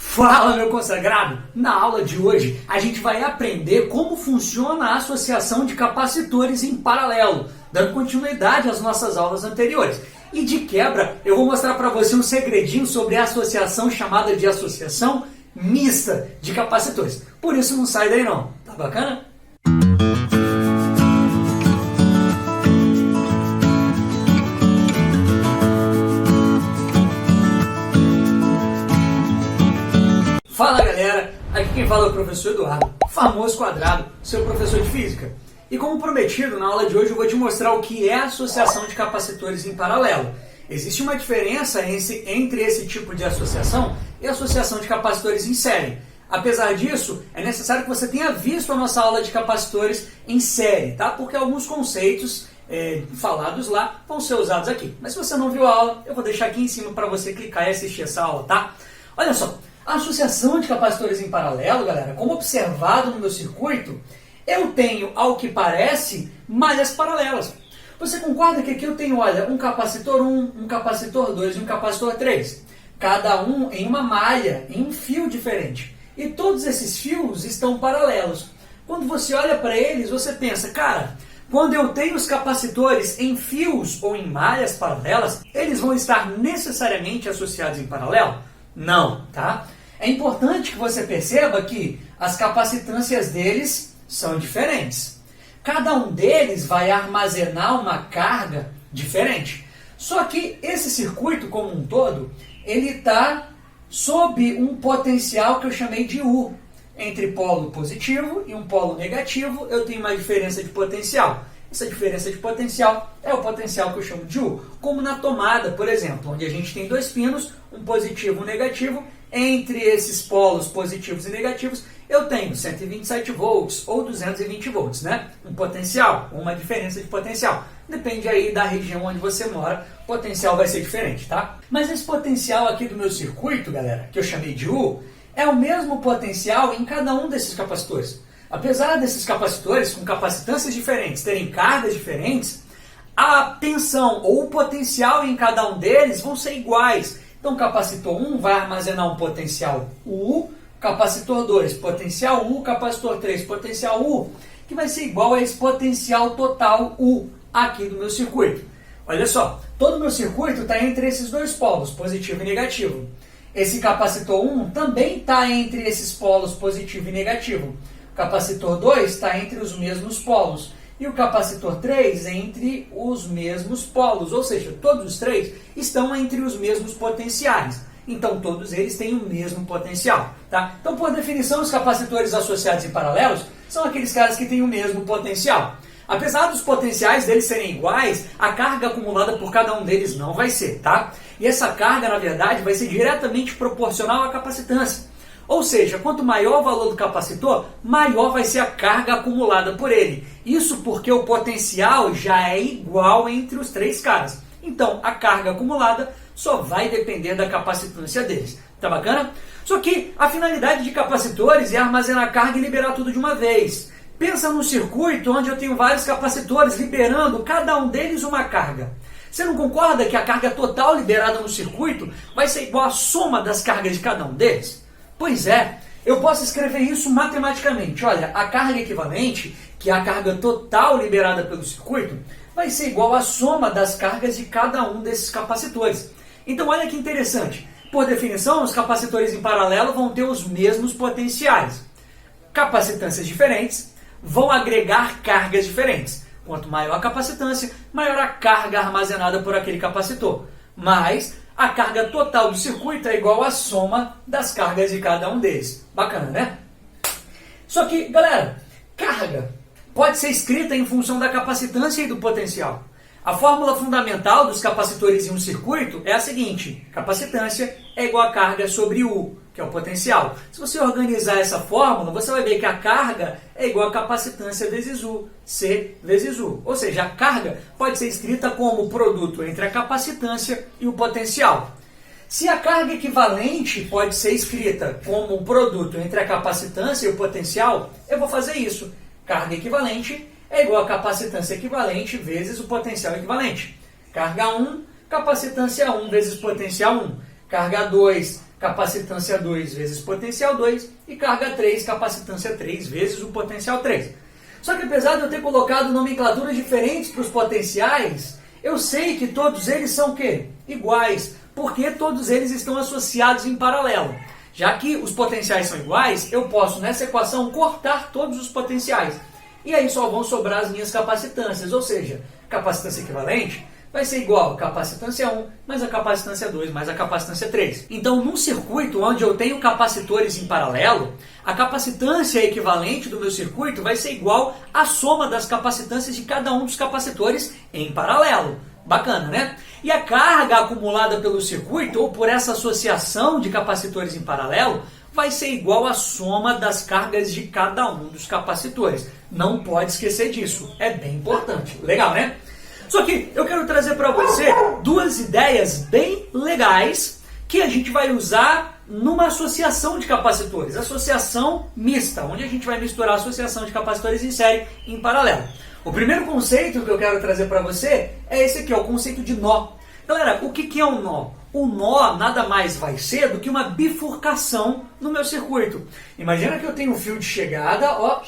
Fala, meu consagrado! Na aula de hoje a gente vai aprender como funciona a associação de capacitores em paralelo, dando continuidade às nossas aulas anteriores. E de quebra eu vou mostrar para você um segredinho sobre a associação chamada de associação mista de capacitores. Por isso não sai daí não, tá bacana? Fala galera, aqui quem fala é o professor Eduardo, famoso quadrado, seu professor de física. E como prometido, na aula de hoje eu vou te mostrar o que é a associação de capacitores em paralelo. Existe uma diferença entre esse tipo de associação e a associação de capacitores em série. Apesar disso, é necessário que você tenha visto a nossa aula de capacitores em série, tá? Porque alguns conceitos falados lá vão ser usados aqui. Mas se você não viu a aula, eu vou deixar aqui em cima para você clicar e assistir essa aula, tá? Olha só. A associação de capacitores em paralelo, galera, como observado no meu circuito, eu tenho, ao que parece, malhas paralelas. Você concorda que aqui eu tenho, olha, um capacitor 1, um capacitor 2 e um capacitor 3. Cada um em uma malha, em um fio diferente. E todos esses fios estão paralelos. Quando você olha para eles, você pensa, cara, quando eu tenho os capacitores em fios ou em malhas paralelas, eles vão estar necessariamente associados em paralelo? Não, tá? É importante que você perceba que as capacitâncias deles são diferentes. Cada um deles vai armazenar uma carga diferente. Só que esse circuito como um todo, ele está sob um potencial que eu chamei de U. Entre polo positivo e um polo negativo, eu tenho uma diferença de potencial. Essa diferença de potencial é o potencial que eu chamo de U. Como na tomada, por exemplo, onde a gente tem dois pinos, um positivo e um negativo. Entre esses polos positivos e negativos, eu tenho 127 volts ou 220 volts, né? Um potencial, uma diferença de potencial. Depende aí da região onde você mora, o potencial vai ser diferente, tá? Mas esse potencial aqui do meu circuito, galera, que eu chamei de U, é o mesmo potencial em cada um desses capacitores. Apesar desses capacitores com capacitâncias diferentes terem cargas diferentes, a tensão ou o potencial em cada um deles vão ser iguais. Então, capacitor 1 vai armazenar um potencial U, capacitor 2, potencial U, capacitor 3, potencial U, que vai ser igual a esse potencial total U aqui do meu circuito. Olha só, todo o meu circuito está entre esses dois polos, positivo e negativo. Esse capacitor 1 também está entre esses polos, positivo e negativo. O capacitor 2 está entre os mesmos polos. E o capacitor 3 entre os mesmos polos, ou seja, todos os três estão entre os mesmos potenciais. Então, todos eles têm o mesmo potencial. Tá? Então, por definição, os capacitores associados em paralelos são aqueles caras que têm o mesmo potencial. Apesar dos potenciais deles serem iguais, a carga acumulada por cada um deles não vai ser. Tá? E essa carga, na verdade, vai ser diretamente proporcional à capacitância. Ou seja, quanto maior o valor do capacitor, maior vai ser a carga acumulada por ele. Isso porque o potencial já é igual entre os três caras. Então, a carga acumulada só vai depender da capacitância deles. Tá bacana? Só que a finalidade de capacitores é armazenar carga e liberar tudo de uma vez. Pensa num circuito onde eu tenho vários capacitores liberando cada um deles uma carga. Você não concorda que a carga total liberada no circuito vai ser igual à soma das cargas de cada um deles? Pois é, eu posso escrever isso matematicamente. Olha, a carga equivalente, que é a carga total liberada pelo circuito, vai ser igual à soma das cargas de cada um desses capacitores. Então olha que interessante. Por definição, os capacitores em paralelo vão ter os mesmos potenciais. Capacitâncias diferentes vão agregar cargas diferentes. Quanto maior a capacitância, maior a carga armazenada por aquele capacitor. Mas a carga total do circuito é igual à soma das cargas de cada um deles. Bacana, né? Só que, galera, carga pode ser escrita em função da capacitância e do potencial. A fórmula fundamental dos capacitores em um circuito é a seguinte: capacitância é igual a carga sobre U, que é o potencial. Se você organizar essa fórmula, você vai ver que a carga é igual a capacitância vezes U, C vezes U. Ou seja, a carga pode ser escrita como o produto entre a capacitância e o potencial. Se a carga equivalente pode ser escrita como o produto entre a capacitância e o potencial, eu vou fazer isso. Carga equivalente é igual a capacitância equivalente vezes o potencial equivalente. Carga 1, capacitância 1 vezes potencial 1. Carga 2, capacitância 2 vezes potencial 2 e carga 3, capacitância 3 vezes o potencial 3. Só que apesar de eu ter colocado nomenclaturas diferentes para os potenciais, eu sei que todos eles são o quê? Iguais, porque todos eles estão associados em paralelo. Já que os potenciais são iguais, eu posso nessa equação cortar todos os potenciais. E aí só vão sobrar as minhas capacitâncias, ou seja, capacitância equivalente vai ser igual a capacitância 1 mais a capacitância 2 mais a capacitância 3. Então, num circuito onde eu tenho capacitores em paralelo, a capacitância equivalente do meu circuito vai ser igual à soma das capacitâncias de cada um dos capacitores em paralelo. Bacana, né? E a carga acumulada pelo circuito, ou por essa associação de capacitores em paralelo, vai ser igual à soma das cargas de cada um dos capacitores. Não pode esquecer disso, é bem importante. Legal, né? Só que eu quero trazer para você duas ideias bem legais que a gente vai usar numa associação de capacitores, associação mista, onde a gente vai misturar a associação de capacitores em série em paralelo. O primeiro conceito que eu quero trazer para você é esse aqui, ó, o conceito de nó. Galera, o que é um nó? O nó nada mais vai ser do que uma bifurcação no meu circuito. Imagina que eu tenho um fio de chegada, ó,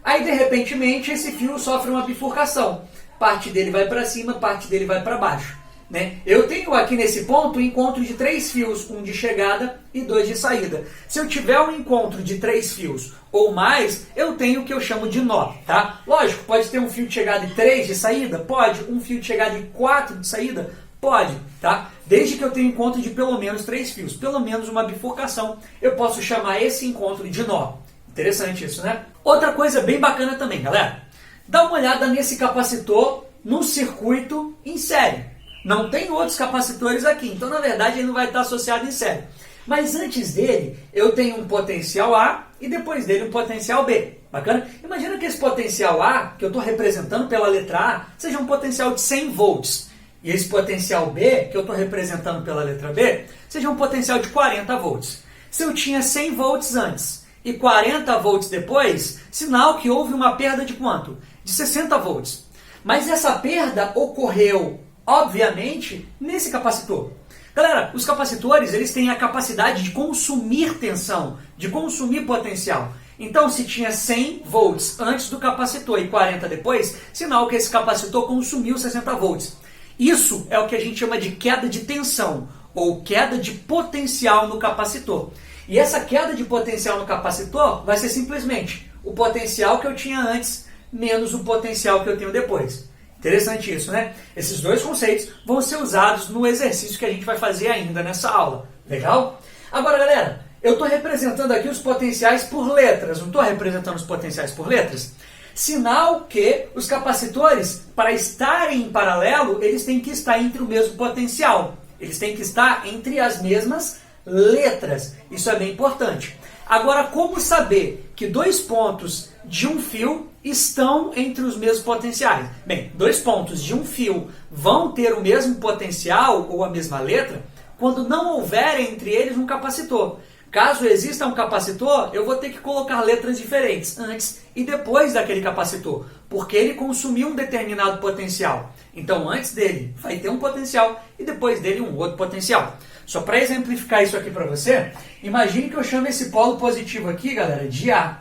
aí de repentemente esse fio sofre uma bifurcação. Parte dele vai para cima, parte dele vai para baixo. Né? Eu tenho aqui nesse ponto um encontro de 3 fios, um de chegada e 2 de saída. Se eu tiver um encontro de 3 fios ou mais, eu tenho o que eu chamo de nó. Tá? Lógico, pode ter um fio de chegada e 3 de saída? Pode. Um fio de chegada e 4 de saída? Pode. Tá? Desde que eu tenha encontro de pelo menos 3 fios, pelo menos uma bifurcação, eu posso chamar esse encontro de nó. Interessante isso, né? Outra coisa bem bacana também, galera. Dá uma olhada nesse capacitor no circuito em série. Não tem outros capacitores aqui, então na verdade ele não vai estar associado em série. Mas antes dele, eu tenho um potencial A e depois dele um potencial B. Bacana? Imagina que esse potencial A, que eu estou representando pela letra A, seja um potencial de 100 volts. E esse potencial B, que eu estou representando pela letra B, seja um potencial de 40 volts. Se eu tinha 100 volts antes e 40 volts depois, sinal que houve uma perda de quanto? De 60 volts. Mas essa perda ocorreu, obviamente, nesse capacitor. Galera, os capacitores eles têm a capacidade de consumir tensão, de consumir potencial. Então, se tinha 100 volts antes do capacitor e 40 depois, sinal que esse capacitor consumiu 60 volts. Isso é o que a gente chama de queda de tensão, ou queda de potencial no capacitor. E essa queda de potencial no capacitor vai ser simplesmente o potencial que eu tinha antes menos o potencial que eu tenho depois. Interessante isso, né? Esses dois conceitos vão ser usados no exercício que a gente vai fazer ainda nessa aula. Legal? Agora, galera, eu estou representando aqui os potenciais por letras. Não estou representando os potenciais por letras? Sinal que os capacitores, para estarem em paralelo, eles têm que estar entre o mesmo potencial. Eles têm que estar entre as mesmas letras. Isso é bem importante. Agora, como saber que dois pontos de um fio estão entre os mesmos potenciais? Bem, dois pontos de um fio vão ter o mesmo potencial ou a mesma letra quando não houver entre eles um capacitor. Caso exista um capacitor, eu vou ter que colocar letras diferentes antes e depois daquele capacitor, porque ele consumiu um determinado potencial. Então, antes dele vai ter um potencial e depois dele um outro potencial. Só para exemplificar isso aqui para você, imagine que eu chamo esse polo positivo aqui, galera, de A.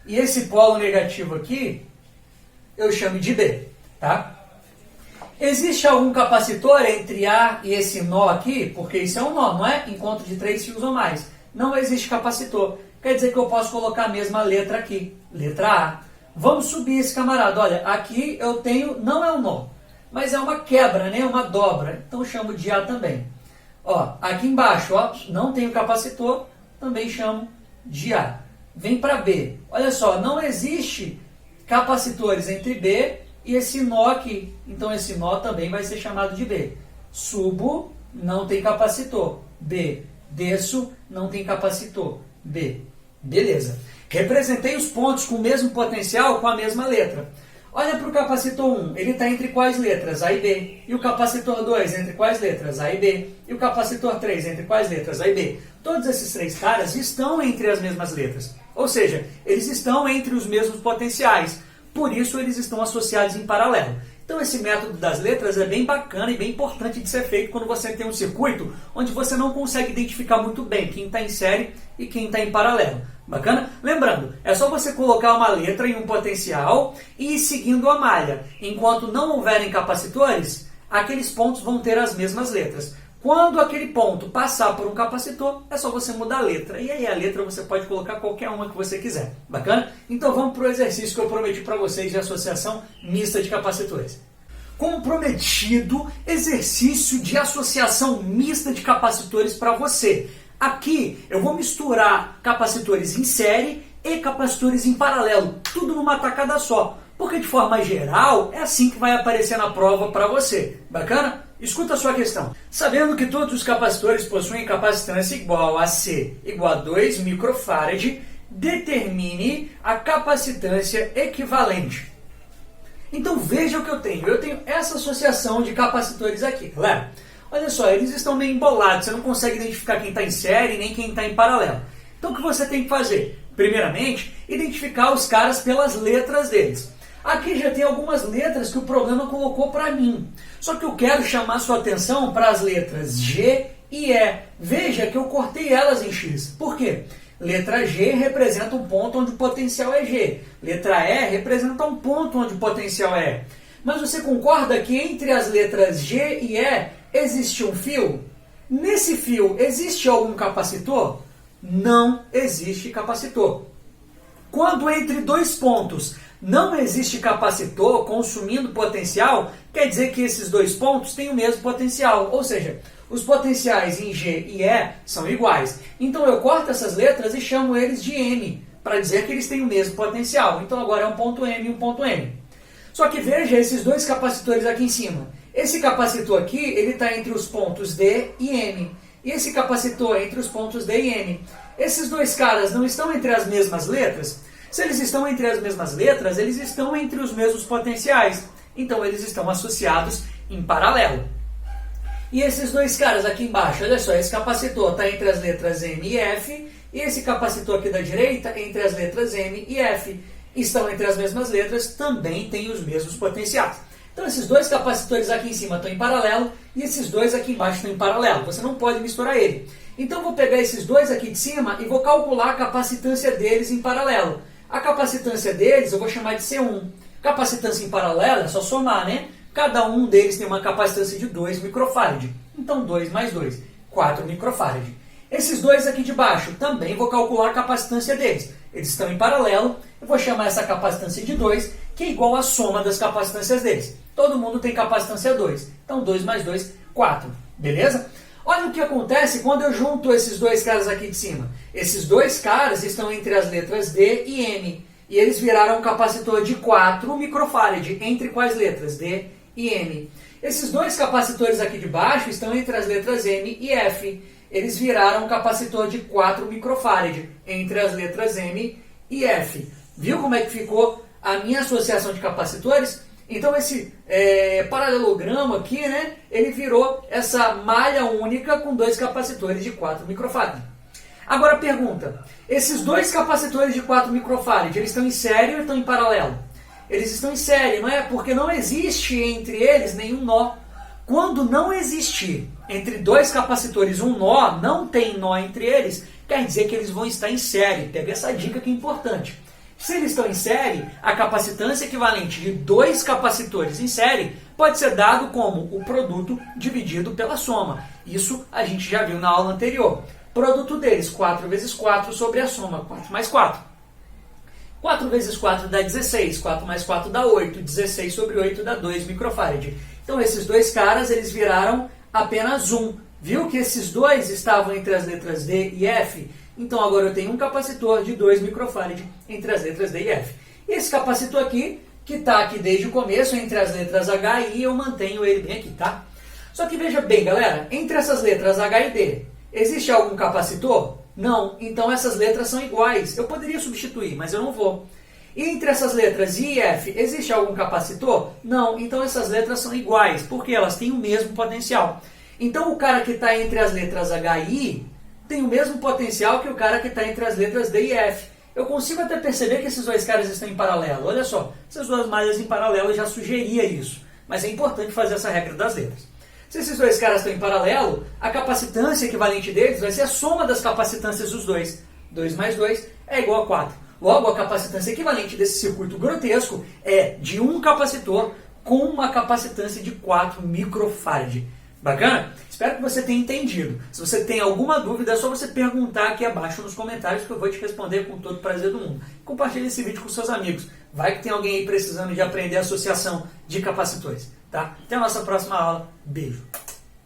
E esse polo negativo aqui, eu chamo de B, tá? Existe algum capacitor entre A e esse nó aqui? Porque isso é um nó, não é? Encontro de 3 fios ou mais. Não existe capacitor. Quer dizer que eu posso colocar a mesma letra aqui, letra A. Vamos subir esse camarada. Olha, aqui eu tenho, não é um nó, mas é uma quebra, né? Uma dobra. Então eu chamo de A também. Ó, aqui embaixo, ó, não tenho capacitor, também chamo de A. Vem para B. Olha só, não existe capacitores entre B e esse nó aqui. Então esse nó também vai ser chamado de B. Subo, não tem capacitor. B. Desço, não tem capacitor. B. Beleza. Representei os pontos com o mesmo potencial com a mesma letra. Olha para o capacitor 1, ele está entre quais letras? A e B. E o capacitor 2, entre quais letras? A e B. E o capacitor 3, entre quais letras? A e B. Todos esses três caras estão entre as mesmas letras. Ou seja, eles estão entre os mesmos potenciais. Por isso, eles estão associados em paralelo. Então esse método das letras é bem bacana e bem importante de ser feito quando você tem um circuito onde você não consegue identificar muito bem quem está em série e quem está em paralelo. Bacana? Lembrando, é só você colocar uma letra em um potencial e ir seguindo a malha. Enquanto não houverem capacitores, aqueles pontos vão ter as mesmas letras. Quando aquele ponto passar por um capacitor, é só você mudar a letra. E aí a letra você pode colocar qualquer uma que você quiser. Bacana? Então vamos para o exercício que eu prometi para vocês de associação mista de capacitores. Como prometido, exercício de associação mista de capacitores para você. Aqui eu vou misturar capacitores em série e capacitores em paralelo, tudo numa tacada só. Porque de forma geral é assim que vai aparecer na prova para você. Bacana? Escuta a sua questão. Sabendo que todos os capacitores possuem capacitância igual a C igual a 2 microfarad, determine a capacitância equivalente. Então veja o que eu tenho. Eu tenho essa associação de capacitores aqui, galera. Olha só, eles estão meio embolados. Você não consegue identificar quem está em série nem quem está em paralelo. Então o que você tem que fazer? Primeiramente, identificar os caras pelas letras deles. Aqui já tem algumas letras que o programa colocou para mim. Só que eu quero chamar sua atenção para as letras G e E. Veja que eu cortei elas em X. Por quê? Letra G representa um ponto onde o potencial é G. Letra E representa um ponto onde o potencial é E. Mas você concorda que entre as letras G e E existe um fio? Nesse fio existe algum capacitor? Não existe capacitor. Quando entre dois pontos não existe capacitor consumindo potencial, quer dizer que esses dois pontos têm o mesmo potencial. Ou seja, os potenciais em G e E são iguais. Então eu corto essas letras e chamo eles de M, para dizer que eles têm o mesmo potencial. Então agora é um ponto M e um ponto M. Só que veja esses dois capacitores aqui em cima. Esse capacitor aqui, ele está entre os pontos D e M. E esse capacitor entre os pontos D e M. Esses dois caras não estão entre as mesmas letras? Se eles estão entre as mesmas letras, eles estão entre os mesmos potenciais. Então eles estão associados em paralelo. E esses dois caras aqui embaixo, olha só, esse capacitor está entre as letras M e F, e esse capacitor aqui da direita entre as letras M e F. Estão entre as mesmas letras, também têm os mesmos potenciais. Então esses dois capacitores aqui em cima estão em paralelo, e esses dois aqui embaixo estão em paralelo. Você não pode misturar ele. Então eu vou pegar esses dois aqui de cima e vou calcular a capacitância deles em paralelo. A capacitância deles eu vou chamar de C1. Capacitância em paralelo é só somar, né? Cada um deles tem uma capacitância de 2 microfarad. Então 2 mais 2, 4 microfarad. Esses dois aqui de baixo também vou calcular a capacitância deles. Eles estão em paralelo. Eu vou chamar essa capacitância de 2, que é igual à soma das capacitâncias deles. Todo mundo tem capacitância 2. Então 2 mais 2, 4. Beleza? Olha o que acontece quando eu junto esses dois caras aqui de cima. Esses dois caras estão entre as letras D e M. E eles viraram um capacitor de 4 microfarad. Entre quais letras? D e M. Esses dois capacitores aqui de baixo estão entre as letras M e F. Eles viraram um capacitor de 4 microfarad. Entre as letras M e F. Viu como é que ficou a minha associação de capacitores? Então esse paralelogramo aqui, né, ele virou essa malha única com dois capacitores de 4 microfarad. Agora pergunta, esses dois capacitores de 4 microfarad, eles estão em série ou estão em paralelo? Eles estão em série, não é? Porque não existe entre eles nenhum nó. Quando não existir entre dois capacitores um nó, não tem nó entre eles, quer dizer que eles vão estar em série. Pega essa dica que é importante. Se eles estão em série, a capacitância equivalente de dois capacitores em série pode ser dado como o produto dividido pela soma. Isso a gente já viu na aula anterior. Produto deles, 4 vezes 4 sobre a soma, 4 mais 4. 4 vezes 4 dá 16, 4 mais 4 dá 8, 16 sobre 8 dá 2 microfarad. Então esses dois caras, eles viraram apenas um. Viu que esses dois estavam entre as letras D e F? Então agora eu tenho um capacitor de 2 microfarad entre as letras D e F. E esse capacitor aqui, que está aqui desde o começo, entre as letras H e I, eu mantenho ele bem aqui, tá? Só que veja bem, galera, entre essas letras H e D, existe algum capacitor? Não, então essas letras são iguais. Eu poderia substituir, mas eu não vou. E entre essas letras I e F, existe algum capacitor? Não, então essas letras são iguais, porque elas têm o mesmo potencial. Então o cara que está entre as letras H e I tem o mesmo potencial que o cara que está entre as letras D e F. Eu consigo até perceber que esses dois caras estão em paralelo. Olha só, essas duas malhas em paralelo já sugeria isso. mas é importante fazer essa regra das letras. Se esses dois caras estão em paralelo, a capacitância equivalente deles vai ser a soma das capacitâncias dos dois. 2 mais 2 é igual a 4. Logo, a capacitância equivalente desse circuito grotesco é de um capacitor com uma capacitância de 4 microfarad. Bacana? Espero que você tenha entendido. Se você tem alguma dúvida, é só você perguntar aqui abaixo nos comentários que eu vou te responder com todo o prazer do mundo. Compartilhe esse vídeo com seus amigos. Vai que tem alguém aí precisando de aprender associação de capacitores. Tá? Até a nossa próxima aula. Beijo!